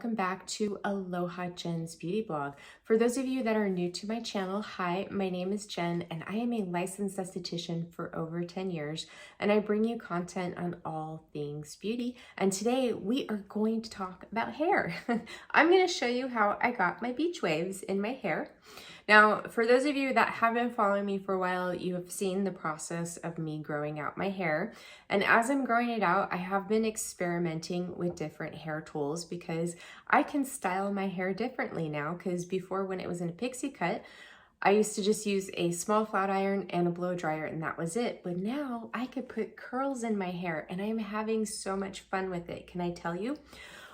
welcome back to Aloha Jen's Beauty Blog. For those of you that are new to my channel, hi, my name is Jen and I am a licensed esthetician for over 10 years and I bring you content on all things beauty. And today we are going to talk about hair. I'm going to show you how I got my beach waves in my hair. Now, for those of you that have been following me for a while, you have seen the process of me growing out my hair. And as I'm growing it out, I have been experimenting with different hair tools because I can style my hair differently now. Because before, when it was in a pixie cut, I used to just use a small flat iron and a blow dryer and that was it. But now I could put curls in my hair and I'm having so much fun with it. Can I tell you?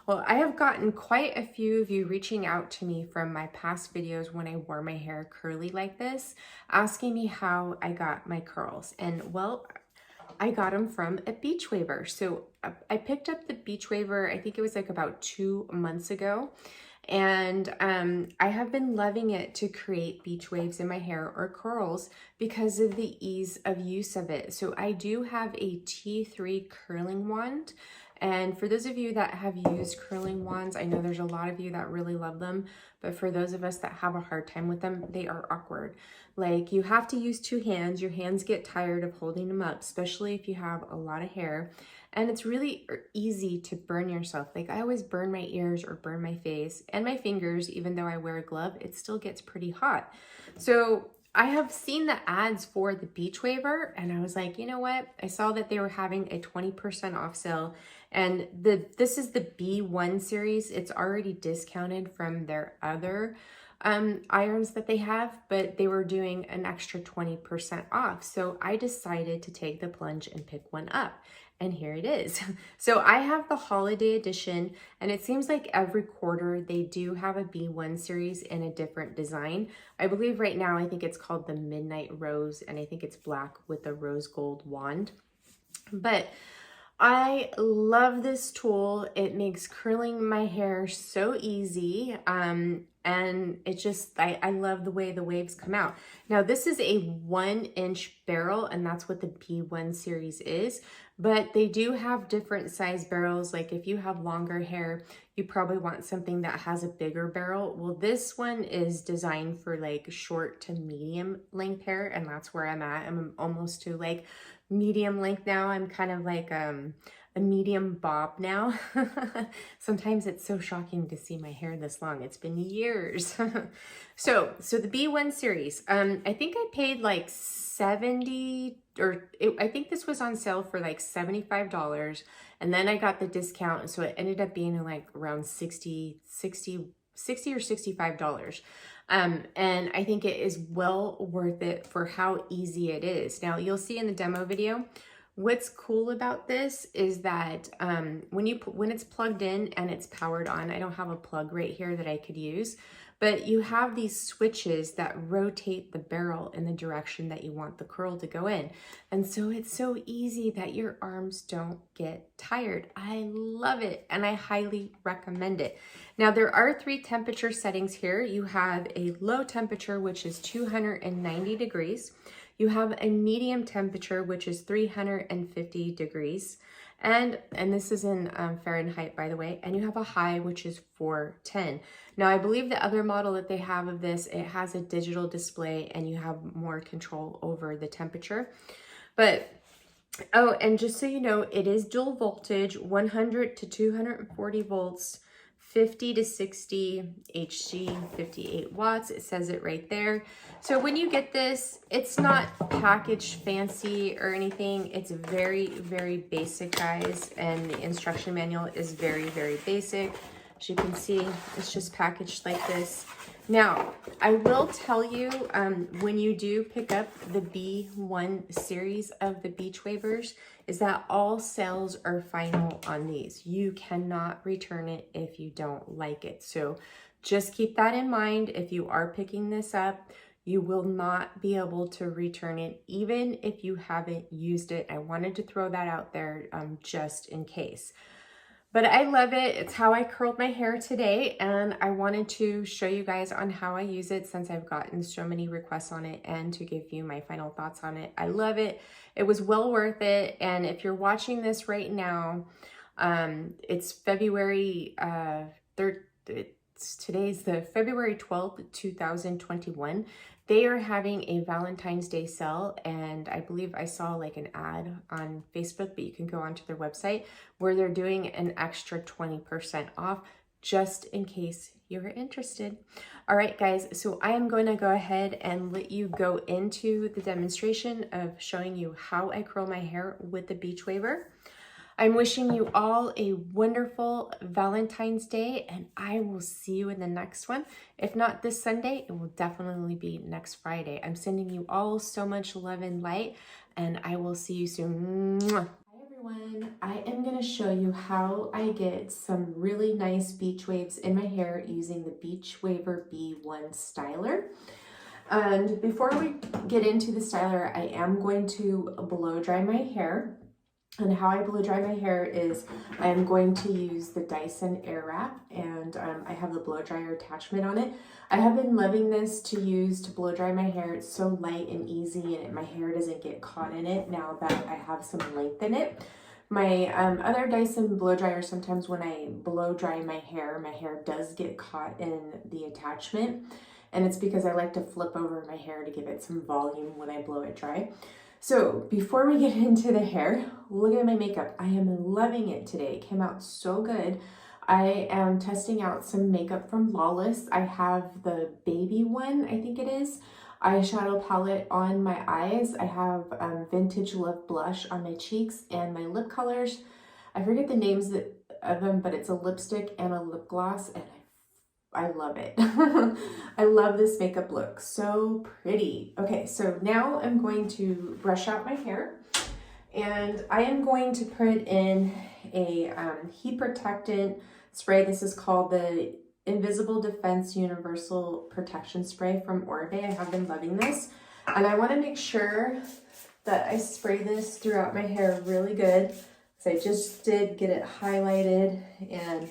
Well, I have gotten quite a few of you reaching out to me from my past videos when I wore my hair curly like this, asking me how I got my curls. And well, I got them from a Beachwaver. So I picked up the Beachwaver, I think it was like about 2 months ago. And I have been loving it to create beach waves in my hair or curls because of the ease of use of it. So I do have a T3 curling wand. And for those of you that have used curling wands, I know there's a lot of you that really love them, but for those of us that have a hard time with them, they are awkward. Like you have to use 2 hands. Your hands get tired of holding them up, especially if you have a lot of hair. And it's really easy to burn yourself. Like I always burn my ears or burn my face and my fingers, even though I wear a glove, it still gets pretty hot. So I have seen the ads for the Beachwaver and I was like, you know what? I saw that they were having a 20% off sale and this is the B1 series. It's already discounted from their other irons that they have, but they were doing an extra 20% off. So I decided to take the plunge and pick one up. And here it is. So I have the holiday edition and it seems like every quarter they do have a B1 series in a different design. I believe right now, I think it's called the Midnight Rose and I think it's black with a rose gold wand. But I love this tool. It makes curling my hair so easy. And it just, I love the way the waves come out. Now this is a 1-inch barrel and that's what the B1 series is, but they do have different size barrels. Like if you have longer hair, you probably want something that has a bigger barrel. Well, this one is designed for like short to medium length hair and that's where I'm at. I'm almost to like medium length now. I'm kind of like a medium bob now. Sometimes it's so shocking to see my hair this long. It's been years. So the B1 series, I think I paid like 70 or I think this was on sale for like $75 and then I got the discount. So it ended up being like around $60 or $65. And I think it is well worth it for how easy it is. Now you'll see in the demo video, what's cool about this is that when it's plugged in and it's powered on, I don't have a plug right here that I could use, but you have these switches that rotate the barrel in the direction that you want the curl to go in. And so it's so easy that your arms don't get tired. I love it and I highly recommend it. Now there are 3 temperature settings here. You have a low temperature, which is 290 degrees. You have a medium temperature, which is 350 degrees. And this is in Fahrenheit, by the way. And you have a high, which is 410. Now, I believe the other model that they have of this, it has a digital display and you have more control over the temperature. But, oh, and just so you know, it is dual voltage, 100 to 240 volts, 50 to 60 HC, 58 watts. It says it right there. So when you get this, it's not packaged fancy or anything. It's very, very basic, guys. And the instruction manual is very, very basic. As you can see, it's just packaged like this. Now, I will tell you, when you do pick up the B1 series of the Beachwavers, is that all sales are final on these. You cannot return it if you don't like it. So just keep that in mind. If you are picking this up, you will not be able to return it, even if you haven't used it. I wanted to throw that out there just in case. But I love it. It's how I curled my hair today, and I wanted to show you guys on how I use it since I've gotten so many requests on it and to give you my final thoughts on it. I love it. It was well worth it. And if you're watching this right now, it's February today's the February 12th, 2021. They are having a Valentine's Day sale, and I believe I saw like an ad on Facebook, but you can go onto their website where they're doing an extra 20% off just in case you're interested. All right, guys, so I am going to go ahead and let you go into the demonstration of showing you how I curl my hair with the Beachwaver. I'm wishing you all a wonderful Valentine's Day, and I will see you in the next one. If not this Sunday, it will definitely be next Friday. I'm sending you all so much love and light, and I will see you soon. Mwah. Hi everyone, I am going to show you how I get some really nice beach waves in my hair using the Beachwaver B1 styler. And before we get into the styler, I am going to blow dry my hair. And how I blow dry my hair is I'm going to use the Dyson Airwrap, and I have the blow dryer attachment on it. I have been loving this to use to blow dry my hair. It's so light and easy, and my hair doesn't get caught in it now that I have some length in it. My other Dyson blow dryer, sometimes when I blow dry my hair does get caught in the attachment, and it's because I like to flip over my hair to give it some volume when I blow it dry. So before we get into the hair, look at my makeup. I am loving it today. It came out so good. I am testing out some makeup from Lawless. I have the baby one, I think it is, eyeshadow palette on my eyes. I have Vintage Love blush on my cheeks and my lip colors. I forget the names of them, but it's a lipstick and a lip gloss, and I love it. I love this makeup look, so pretty. Okay, so now I'm going to brush out my hair, and I am going to put in a heat protectant spray. This is called the Invisible Defense Universal Protection Spray from FOREO. I have been loving this, and I want to make sure that I spray this throughout my hair really good. So I just did get it highlighted, and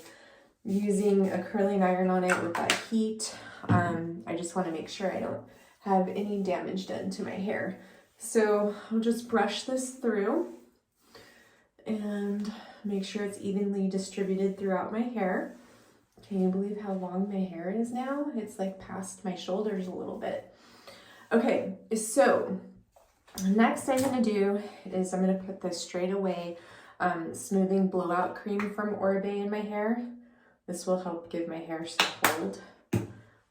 using a curling iron on it with that heat. I just want to make sure I don't have any damage done to my hair. So I'll just brush this through and make sure it's evenly distributed throughout my hair. Can you believe how long my hair is now? It's like past my shoulders a little bit. Okay, so next I'm going to do is I'm going to put the Straight Away Smoothing Blowout Cream from FOREO in my hair. This will help give my hair some hold.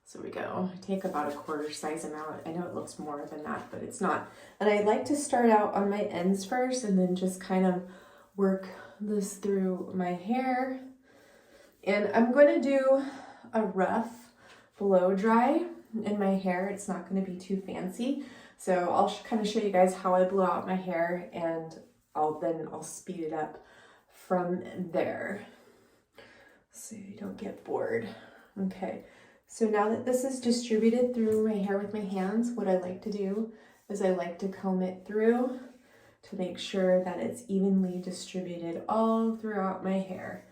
So we go. I take about a quarter size amount. I know it looks more than that, but it's not. And I like to start out on my ends first and then just kind of work this through my hair. And I'm going to do a rough blow dry in my hair. It's not going to be too fancy. So I'll kind of show you guys how I blow out my hair, and I'll speed it up from there, so you don't get bored. Okay, so now that this is distributed through my hair with my hands, what I like to do is I like to comb it through to make sure that it's evenly distributed all throughout my hair,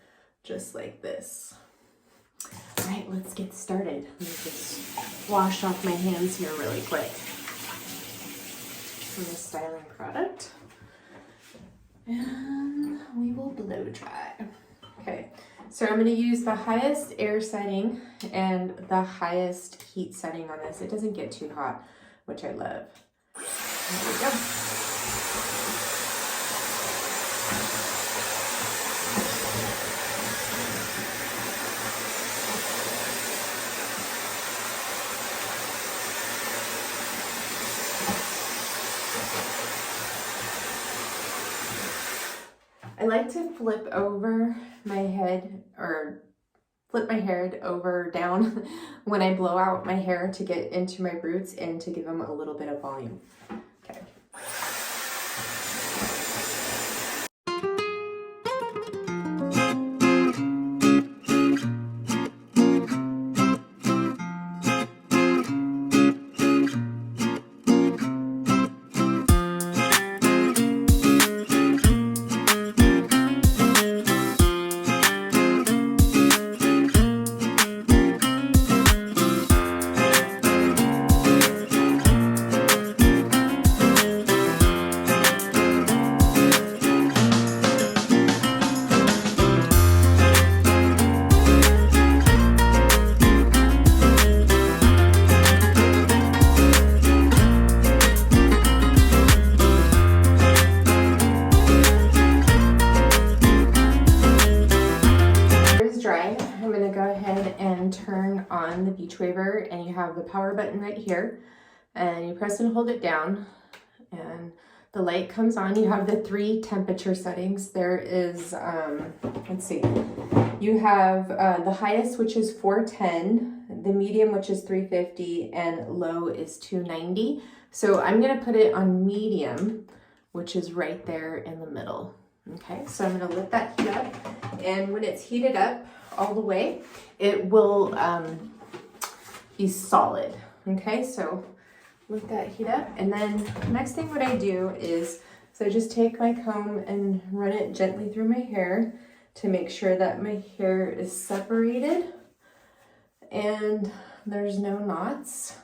just like this. All right, let's get started. Let me just wash off my hands here really quick from the styling product, and we will blow dry. Okay. So I'm going to use the highest air setting and the highest heat setting on this. It doesn't get too hot, which I love. There we go. I like to flip over my head, or flip my hair over down when I blow out my hair to get into my roots and to give them a little bit of volume. Okay. on the Beachwaver, and you have the power button right here, and you press and hold it down, and the light comes on. You have the 3 temperature settings. There is, let's see, you have the highest, which is 410, the medium, which is 350, and low is 290. So I'm gonna put it on medium, which is right there in the middle. Okay, so I'm gonna let that heat up, and when it's heated up all the way, it will be solid. Okay, so let that heat up, and then next thing what I do is, so I just take my comb and run it gently through my hair to make sure that my hair is separated and there's no knots.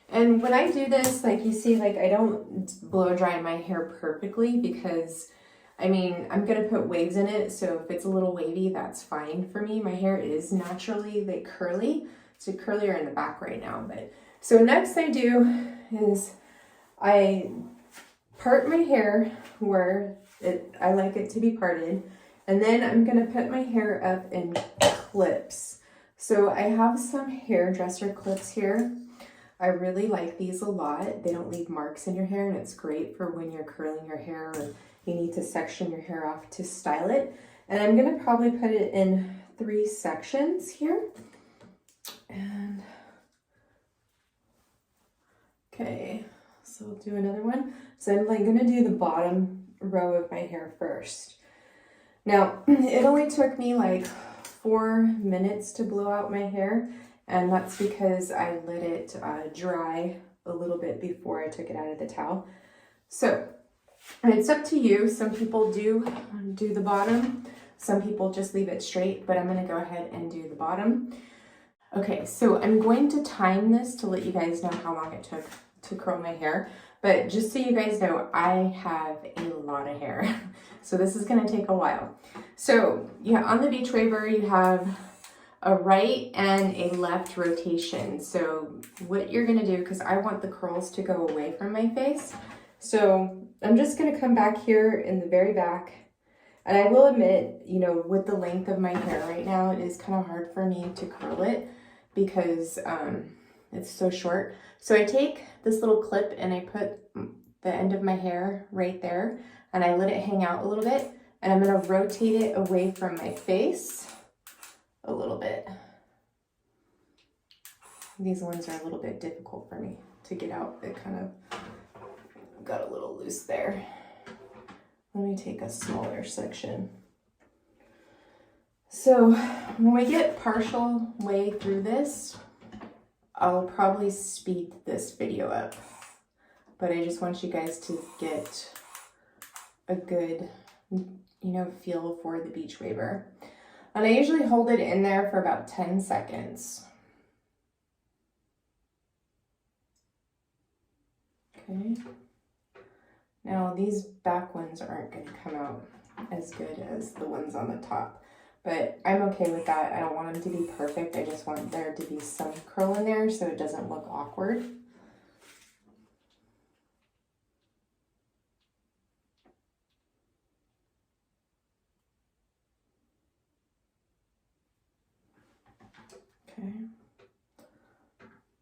And when I do this, like you see, like I don't blow dry my hair perfectly because I mean, I'm gonna put waves in it, so if it's a little wavy, that's fine for me. My hair is naturally like curly, so curlier in the back right now. But so next I do is I part my hair where I like it to be parted, and then I'm gonna put my hair up in clips. So I have some hairdresser clips here. I really like these a lot. They don't leave marks in your hair, and it's great for when you're curling your hair or you need to section your hair off to style it. And I'm gonna probably put it in 3 sections here. And okay, so we'll do another one. So I'm like gonna do the bottom row of my hair first. Now, it only took me like 4 minutes to blow out my hair, and that's because I let it dry a little bit before I took it out of the towel. So it's up to you. Some people do the bottom, some people just leave it straight, but I'm gonna go ahead and do the bottom. Okay, so I'm going to time this to let you guys know how long it took to curl my hair, but just so you guys know, I have a lot of hair, so this is gonna take a while. So yeah, on the Beachwaver, you have a right and a left rotation. So what you're gonna do, because I want the curls to go away from my face, so I'm just gonna come back here in the very back. And I will admit, you know, with the length of my hair right now, it is kind of hard for me to curl it because it's so short. So I take this little clip and I put the end of my hair right there, and I let it hang out a little bit, and I'm gonna rotate it away from my face a little bit. These ones are a little bit difficult for me to get out. It kind of got a little loose there. Let me take a smaller section. So when we get partial way through this, I'll probably speed this video up, but I just want you guys to get a good, you know, feel for the Beachwaver. And I usually hold it in there for about 10 seconds. Okay. Now these back ones aren't going to come out as good as the ones on the top, but I'm okay with that. I don't want them to be perfect. I just want there to be some curl in there so it doesn't look awkward. Okay.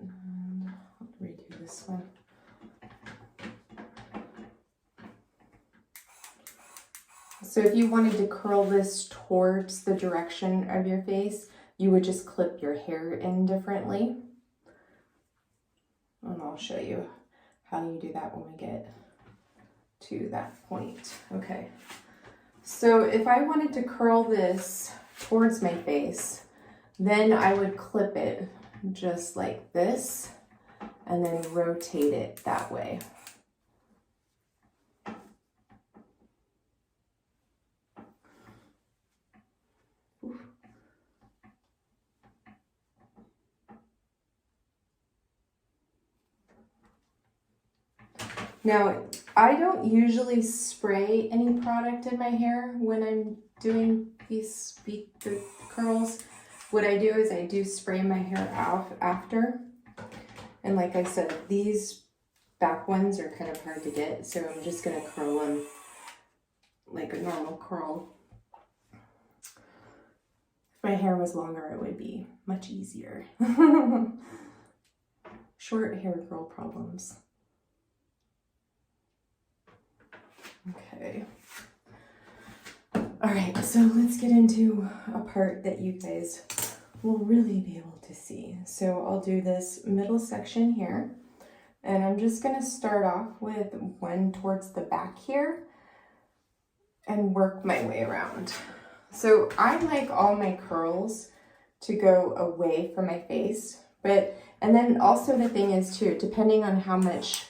And I'll redo this one. So if you wanted to curl this towards the direction of your face, you would just clip your hair in differently. And I'll show you how you do that when we get to that point. Okay. So if I wanted to curl this towards my face, then I would clip it just like this and then rotate it that way. Now, I don't usually spray any product in my hair when I'm doing these curls. What I do is I do spray my hair off after. And like I said, these back ones are kind of hard to get, so I'm just gonna curl them like a normal curl. If my hair was longer, it would be much easier. Short hair girl problems. Okay. All right, so let's get into a part that you guys will really be able to see. So I'll do this middle section here, and I'm just going to start off with one towards the back here and work my way around. So I like all my curls to go away from my face, and then also the thing is too, depending on how much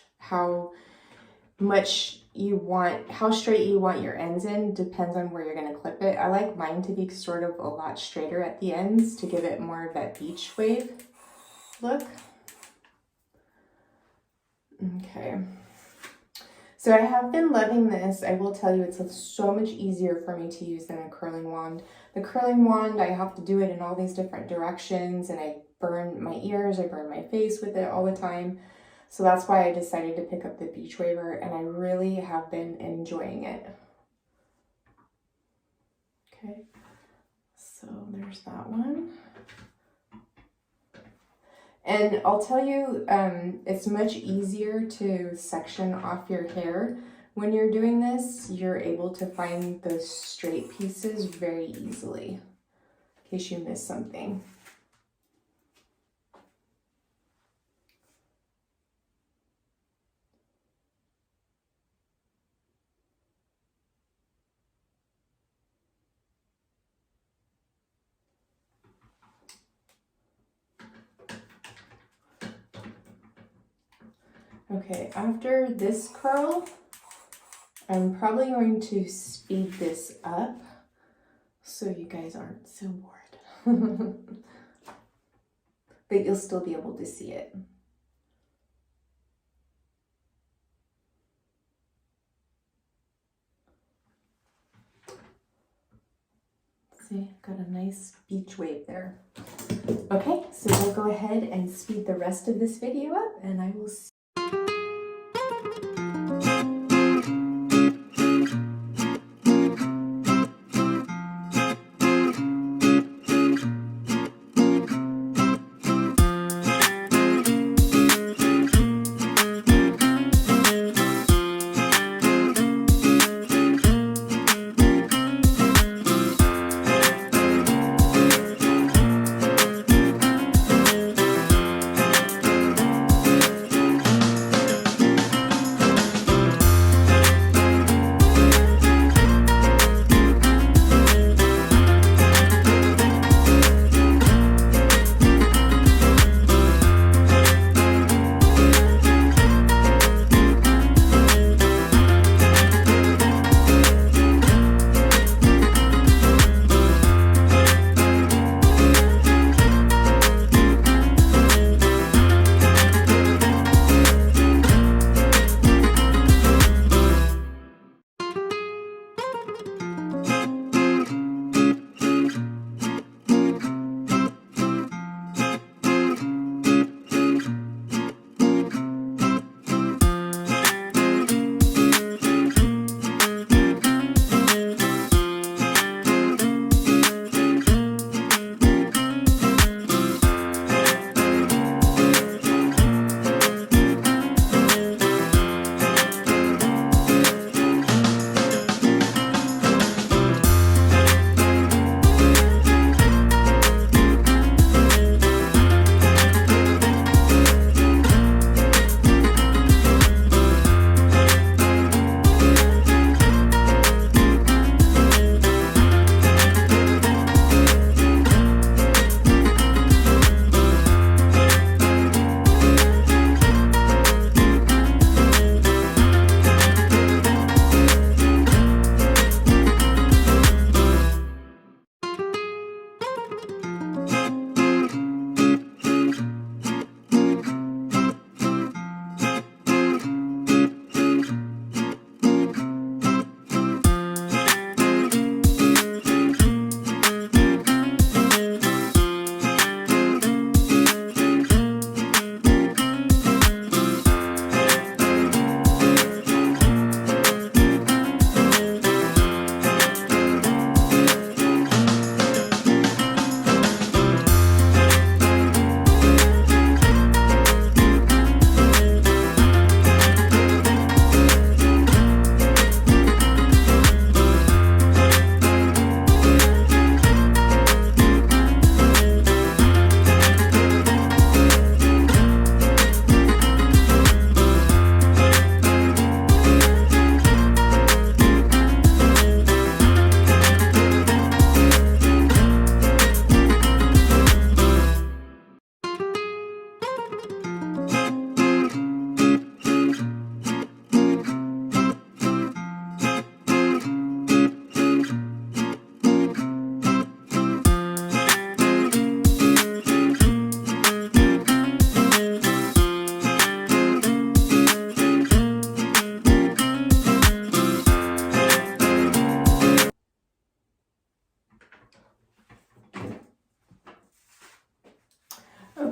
you want, how straight you want your ends in, depends on where you're going to clip it. I like mine to be sort of a lot straighter at the ends to give it more of that beach wave look. Okay. So I have been loving this. I will tell you, it's so much easier for me to use than a curling wand. The curling wand, I have to do it in all these different directions, and I burn my ears, I burn my face with it all the time. So that's why I decided to pick up the Beachwaver, and I really have been enjoying it. Okay, so there's that one. And I'll tell you, it's much easier to section off your hair. When you're doing this, you're able to find those straight pieces very easily, in case you miss something. Okay, after this curl, I'm probably going to speed this up so you guys aren't so bored. But you'll still be able to see it. See, got a nice beach wave there. Okay, so we'll go ahead and speed the rest of this video up, and I will see.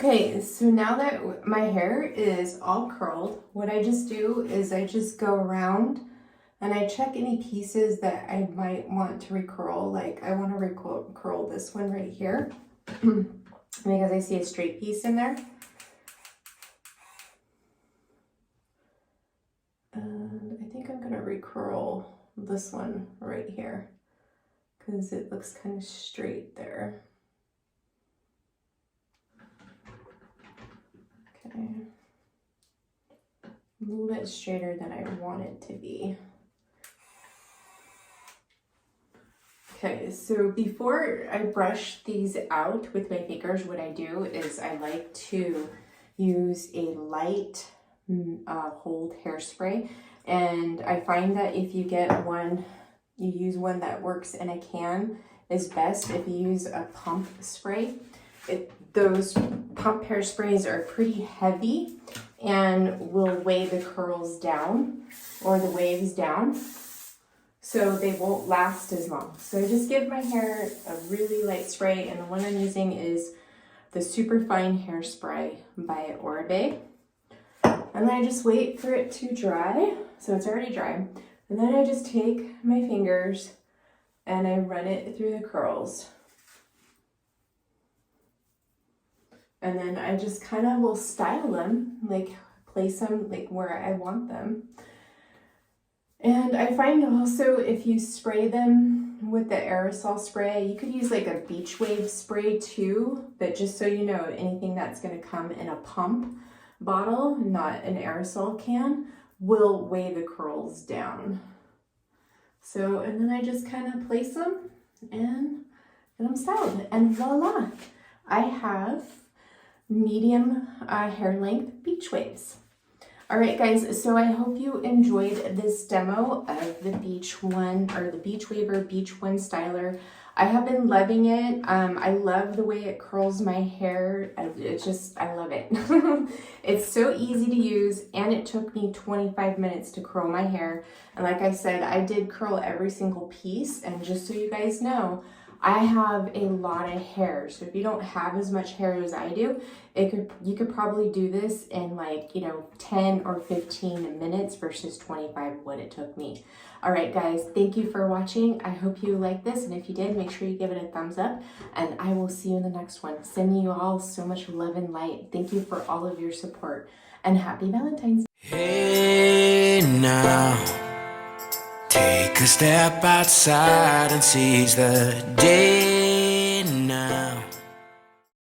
Okay, so now that my hair is all curled, what I just do is I just go around and I check any pieces that I might want to recurl. Like I want to curl this one right here because I see a straight piece in there. And I think I'm gonna recurl this one right here because it looks kind of straight there. Okay. A little bit straighter than I want it to be. Okay, so before I brush these out with my fingers, what I do is I like to use a light hold hairspray, and I find that if you get one, you use one that works in a can is best. If you use a pump spray, those pump hairsprays are pretty heavy and will weigh the curls down or the waves down, so they won't last as long. So I just give my hair a really light spray, and the one I'm using is the Super Fine Hairspray by BIOEQUA. And then I just wait for it to dry. So it's already dry. And then I just take my fingers and I run it through the curls. And then I just kind of will style them, like place them like where I want them. And I find also if you spray them with the aerosol spray, you could use like a Beachwaver spray too, but just so you know, anything that's going to come in a pump bottle, not an aerosol can, will weigh the curls down. So, and then I just kind of place them and get them styled, and voila, I have medium hair length beach waves. All right, guys, so I hope you enjoyed this demo of the Beachwaver B1 styler. I have been loving it. I love the way it curls my hair. I love it. It's so easy to use, and it took me 25 minutes to curl my hair. And like I said, I did curl every single piece. And just so you guys know, I have a lot of hair. So if you don't have as much hair as I do, you could probably do this in 10 or 15 minutes versus 25 what it took me. All right, guys, thank you for watching. I hope you liked this, and if you did, make sure you give it a thumbs up, and I will see you in the next one. Sending you all so much love and light. Thank you for all of your support, and happy Valentine's Day. Hey now, take a step outside and seize the day now.